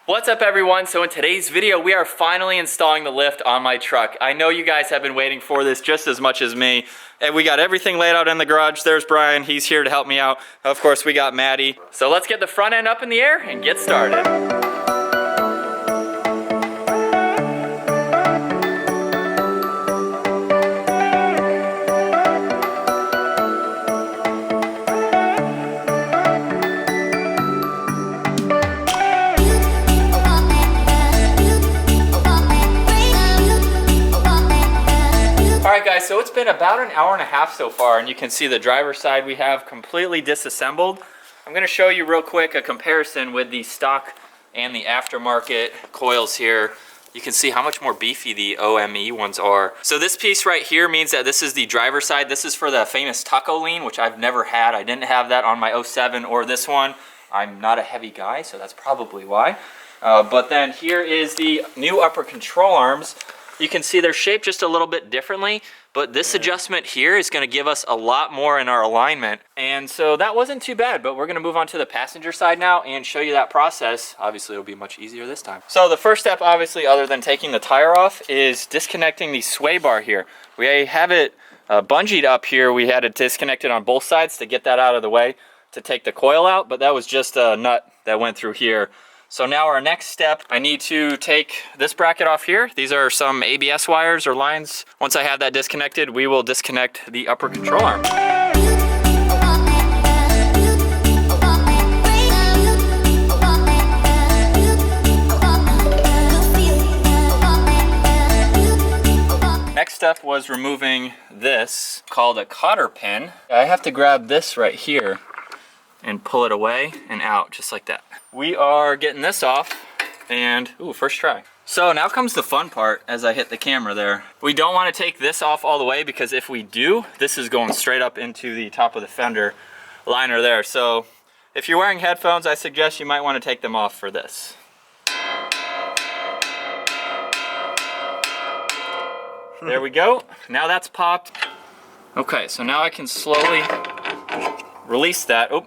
What's up everyone? So in today's video, we are finally installing the lift on my truck. I know you guys have been waiting for this just as much as me. And we got everything laid out in the garage. There's Brian, he's here to help me out. Of course, we got Maddie. So let's get the front end up in the air and get started. Alright guys, so it's been about an hour and a half so far, and you can see the driver's side we have completely disassembled. I'm going to show you real quick a comparison with the stock and the aftermarket coils here. You can see how much more beefy the OME ones are. So this piece right here means that this is the driver's side. This is for the famous taco lean, which I've never had. I didn't have that on my 07 or this one. I'm not a heavy guy, so that's probably why. But then here is the new upper control arms. You can see they're shaped just a little bit differently, but this adjustment here is going to give us a lot more in our alignment. And so that wasn't too bad, but we're going to move on to the passenger side now and show you that process. Obviously, it'll be much easier this time. So the first step, obviously, other than taking the tire off, is disconnecting the sway bar here. We have it bungeed up here. We had it disconnected on both sides to get that out of the way to take the coil out, but that was just a nut that went through here. So now our next step, I need to take this bracket off here. These are some ABS wires or lines. Once I have that disconnected, we will disconnect the upper control arm. Next step was removing this, called a cotter pin. I have to grab this right here and pull it away and out, just like that. We are getting this off, and ooh, first try. So now comes the fun part as I hit the camera there. We don't want to take this off all the way, because if we do, this is going straight up into the top of the fender liner there. So if you're wearing headphones, I suggest you might want to take them off for this. There we go. Now that's popped. Okay, so now I can slowly release that. Oh,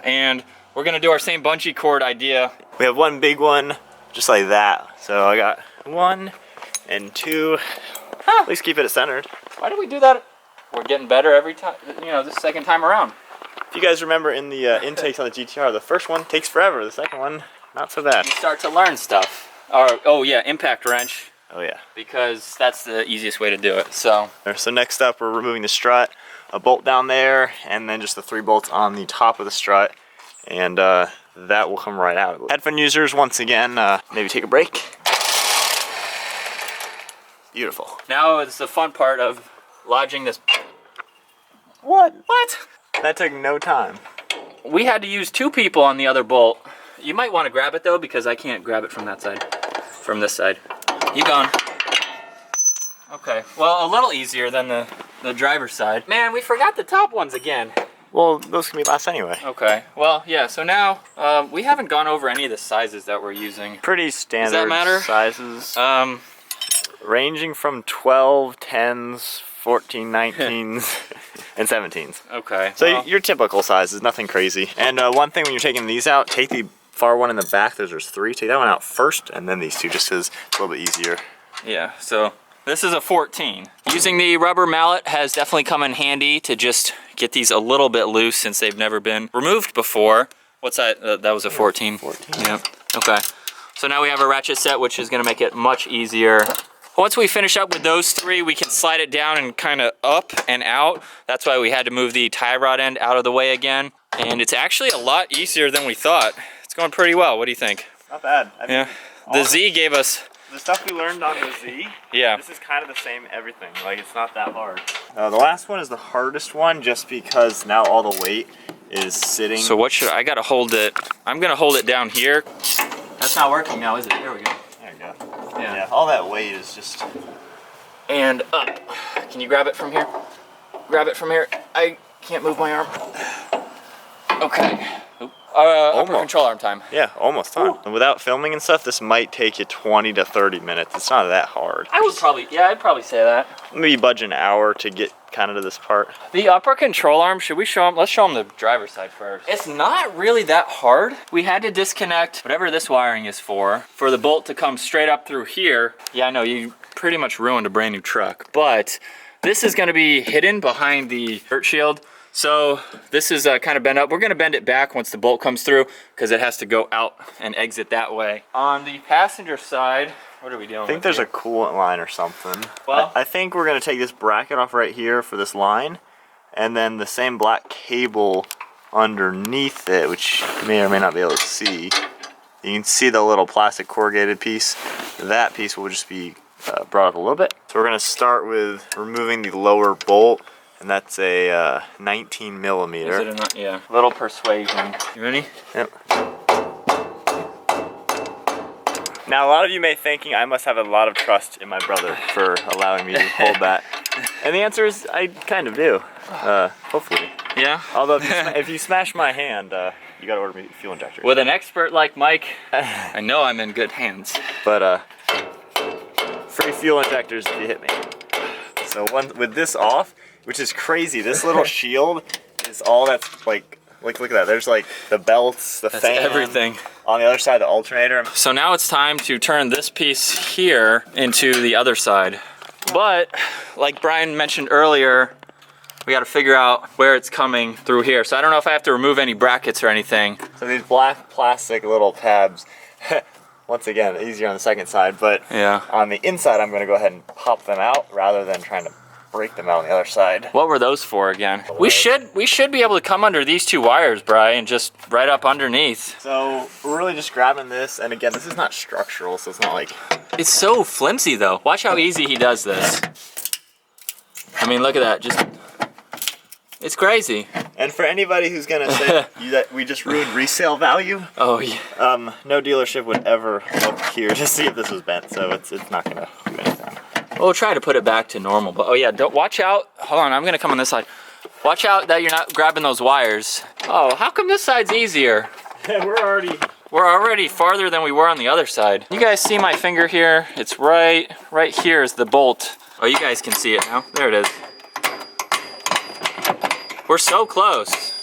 and we're gonna do our same bungee cord idea. We have one big one, just like that. So I got 1 and 2. At least keep it centered. Why do we do that? We're getting better every time, you know, this second time around. If you guys remember in the intakes on the GTR, the first one takes forever. The second one, not so bad. You start to learn stuff. Or, oh yeah, impact wrench. Oh yeah. Because that's the easiest way to do it, so. So next up, we're removing the strut, a bolt down there, and then just the 3 bolts on the top of the strut. And that will come right out. Headphone users, once again, maybe take a break. Beautiful. Now it's the fun part of lodging this. What? What? That took no time. We had to use 2 people on the other bolt. You might want to grab it though, because I can't grab it from that side, from this side. You going? Okay, well, a little easier than the driver's side. Man, we forgot the top ones again. Well, those can be last anyway. Okay, well, yeah, so now we haven't gone over any of the sizes that we're using. Pretty standard. Does that matter? Sizes. Ranging from 12, 10s, 14, 19s, and 17s. Okay. So well, your typical sizes, nothing crazy. And one thing when you're taking these out, take the far one in the back. There's 3. Take that one out first, and then these 2, just because it's a little bit easier. Yeah, so this is a 14. Using the rubber mallet has definitely come in handy to just get these a little bit loose since they've never been removed before. What's that? That was a 14. 14. Yeah, okay. So now we have a ratchet set, which is gonna make it much easier. Once we finish up with those 3, we can slide it down and kind of up and out. That's why we had to move the tie rod end out of the way again. And it's actually a lot easier than we thought. It's going pretty well. What do you think? Not bad. I mean, yeah. The Z gave us... The stuff we learned on the Z, yeah. This is kind of the same everything. Like, it's not that hard. The last one is the hardest one, just because now all the weight is sitting. So what should I gotta hold it? I'm gonna hold it down here. That's not working now, is it? There we go. There you go. Yeah. All that weight is just. And up. Can you grab it from here? Grab it from here. I can't move my arm. Okay. Oop. Upper control arm time. Yeah, almost time. And without filming and stuff, this might take you 20 to 30 minutes. It's not that hard. I'd probably say that. Maybe budge an hour to get kind of to this part. The upper control arm, should we show them? Let's show them the driver's side first. It's not really that hard. We had to disconnect whatever this wiring is for the bolt to come straight up through here. Yeah, I know, you pretty much ruined a brand new truck, but this is gonna be hidden behind the dirt shield. So this is kind of bent up. We're gonna bend it back once the bolt comes through because it has to go out and exit that way. On the passenger side, what are we doing? I think there's a coolant line or something. Well, I think we're gonna take this bracket off right here for this line, and then the same black cable underneath it, which you may or may not be able to see. You can see the little plastic corrugated piece. That piece will just be brought up a little bit. So we're gonna start with removing the lower bolt, and that's a 19 millimeter. Is it yeah. Little persuasion. You ready? Yep. Now, a lot of you may thinking I must have a lot of trust in my brother for allowing me to hold that. And the answer is I kind of do, hopefully. Yeah? Although if you smash my hand, you gotta order me fuel injector. With an expert like Mike, I know I'm in good hands. But free fuel injectors if you hit me. So with this off, which is crazy, this little shield is all that's like look at that. There's like the belts, the fan, everything. On the other side, the alternator. So now it's time to turn this piece here into the other side. But like Brian mentioned earlier, we got to figure out where it's coming through here. So I don't know if I have to remove any brackets or anything. So these black plastic little tabs, once again, easier on the second side, but yeah. On the inside, I'm going to go ahead and pop them out rather than trying to break them out on the other side. What were those for again? We should be able to come under these two wires, Brian, just right up underneath. So we're really just grabbing this, and again, this is not structural, so it's not like... It's so flimsy though. Watch how easy he does this. I mean, look at that, just... It's crazy. And for anybody who's gonna say that we just ruined resale value, oh yeah, no dealership would ever look here to see if this was bent, so it's not gonna do anything. We'll try to put it back to normal, but oh yeah, don't watch out. Hold on, I'm gonna come on this side. Watch out that you're not grabbing those wires. Oh, how come this side's easier? We're already farther than we were on the other side. You guys see my finger here? It's right here is the bolt. Oh, you guys can see it now. There it is. We're so close.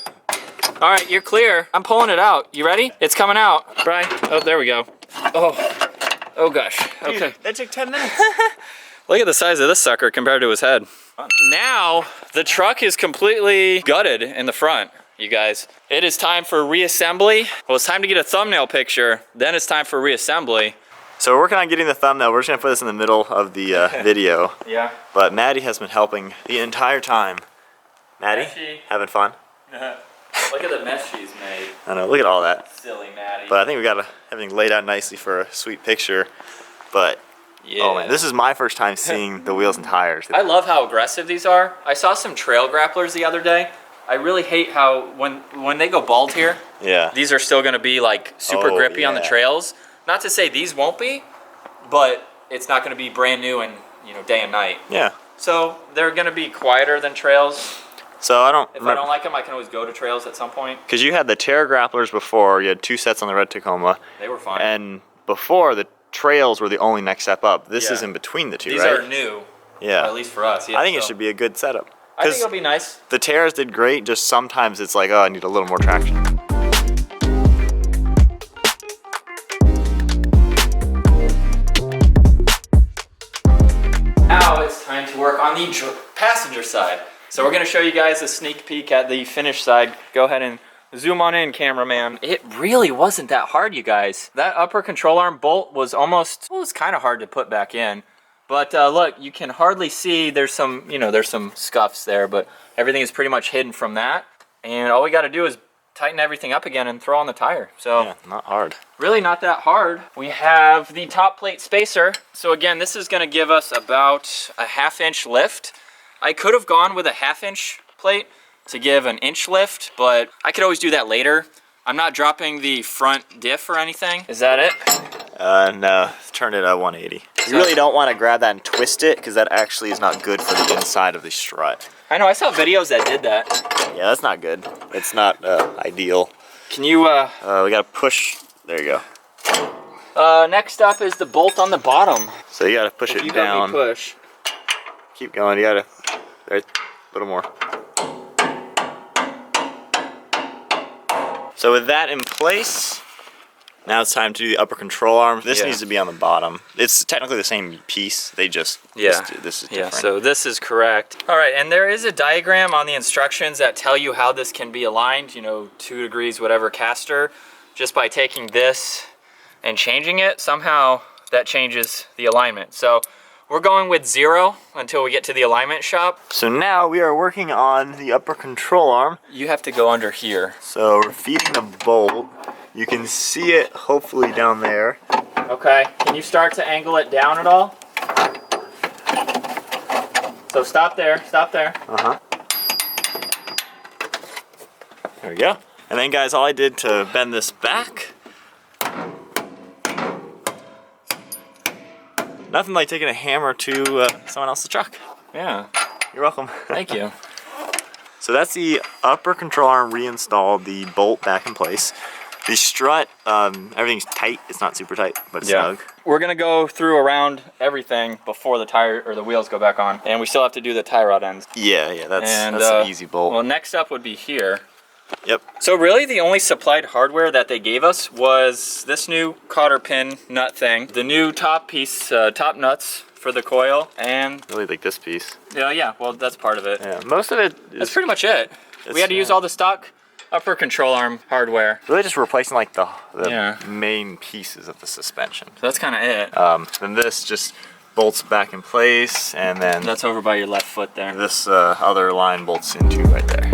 All right, you're clear. I'm pulling it out. You ready? It's coming out. Brian, oh, there we go. Oh gosh, okay. Dude, that took 10 minutes. Look at the size of this sucker compared to his head. Now, the truck is completely gutted in the front, you guys. It is time for reassembly. Well, it's time to get a thumbnail picture. Then it's time for reassembly. So we're working on getting the thumbnail. We're just gonna put this in the middle of the video. Yeah. But Maddie has been helping the entire time. Maddie, having fun? Look at the mess she's made. I know, look at all that. Silly Maddie. But I think we got everything laid out nicely for a sweet picture. But, yeah. oh man, this is my first time seeing the wheels and tires. I love how aggressive these are. I saw some trail grapplers the other day. I really hate how when they go bald here, yeah, these are still gonna be like super grippy on the trails. Not to say these won't be, but it's not gonna be brand new and day and night. Yeah. So they're gonna be quieter than trails. So I don't. If I don't like them, I can always go to trails at some point. Because you had the Terra grapplers before, you had 2 sets on the red Tacoma. They were fun. And before, the trails were the only next step up. This is in between the two, These right? are new. Yeah. At least for us. Yeah, I think it should be a good setup. I think it'll be nice. The Terras did great, just sometimes it's like, oh, I need a little more traction. Now it's time to work on the passenger side. So we're gonna show you guys a sneak peek at the finished side. Go ahead and zoom on in, cameraman. It really wasn't that hard, you guys. That upper control arm bolt was kind of hard to put back in. But look, you can hardly see, there's some scuffs there, but everything is pretty much hidden from that. And all we gotta do is tighten everything up again and throw on the tire. So yeah, not hard. Really not that hard. We have the top plate spacer. So again, this is gonna give us about a 1/2 inch lift. I could have gone with a 1/2 inch plate to give an inch lift, but I could always do that later. I'm not dropping the front diff or anything. Is that it? No, turn it at 180. You really don't want to grab that and twist it, because that actually is not good for the inside of the strut. I know, I saw videos that did that. Yeah, that's not good. It's not ideal. Can you, We gotta push, there you go. next up is the bolt on the bottom. So you gotta push it You down. let me push. Keep going, you gotta, right, a little more. So with that in place, now it's time to do the upper control arm. This needs to be on the bottom. It's technically the same piece, they just, this is different. Yeah, so this is correct. All right, and there is a diagram on the instructions that tell you how this can be aligned, you know, 2 degrees, whatever caster. Just by taking this and changing it, somehow that changes the alignment. So we're going with 0 until we get to the alignment shop. So now we are working on the upper control arm. You have to go under here. So we're feeding the bolt. You can see it hopefully down there. Okay, can you start to angle it down at all? So stop there, stop there. There we go. And then guys, all I did to bend this back, nothing like taking a hammer to someone else's truck. Yeah, You're welcome. thank you. So that's the upper control arm reinstalled, the bolt back in place. The strut, everything's tight. It's not super tight, but snug. We're gonna go through around everything before the tire or the wheels go back on, and we still have to do the tie rod ends. Yeah, that's an easy bolt. Well, next up would be here. Yep. So really the only supplied hardware that they gave us was this new cotter pin nut thing, the new top piece, top nuts for the coil, and Really like this piece. yeah, well that's part of it. Yeah, most of it is That's pretty much it. We had to use all the stock upper control arm hardware. really just replacing like the Yeah. main pieces of the suspension. So that's kind of it. Then this just bolts back in place, and then That's over by your left foot there. this other line bolts into right there.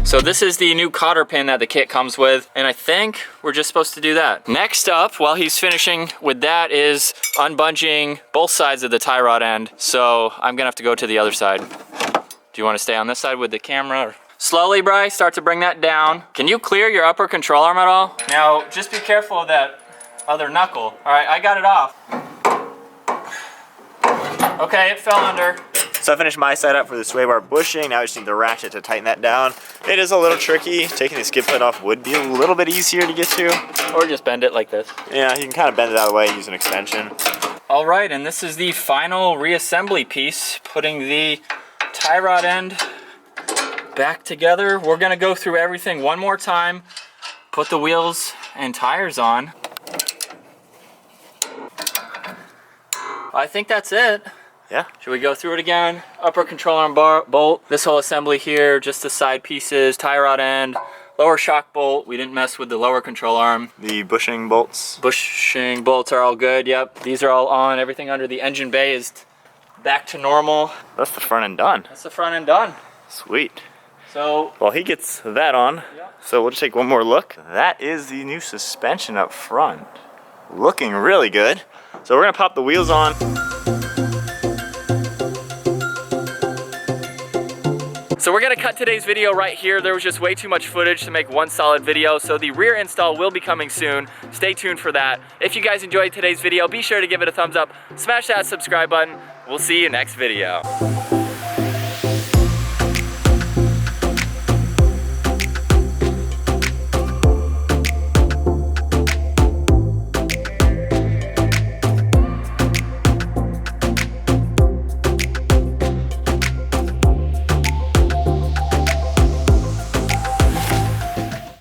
So this is the new cotter pin that the kit comes with, and I think we're just supposed to do that. Next up, while he's finishing with that, is unbunging both sides of the tie rod end. So I'm gonna have to go to the other side. Do you wanna stay on this side with the camera? Slowly, Bri, start to bring that down. Can you clear your upper control arm at all? Now, just be careful of that other knuckle. All right, I got it off. Okay, it fell under. So I finished my setup for the sway bar bushing. Now I just need the ratchet to tighten that down. It is a little tricky. Taking the skid plate off would be a little bit easier to get to. Or just bend it like this. Yeah, you can kind of bend it out of the way and use an extension. All right, and this is the final reassembly piece, putting the tie rod end back together. We're gonna go through everything one more time, put the wheels and tires on. I think that's it. Yeah. Should we go through it again? Upper control arm bolt, this whole assembly here, just the side pieces, tie rod end, lower shock bolt. We didn't mess with the lower control arm. The bushing bolts. Bushing bolts are all good, yep. These are all on. Everything under the engine bay is back to normal. That's the front end done. That's the front end done. Sweet. So, Well, he gets that on. Yeah. So we'll just take one more look. That is the new suspension up front. Looking really good. So we're gonna pop the wheels on. So we're gonna cut today's video right here. There was just way too much footage to make one solid video, so the rear install will be coming soon. Stay tuned for that. If you guys enjoyed today's video, be sure to give it a thumbs up, smash that subscribe button. We'll see you next video.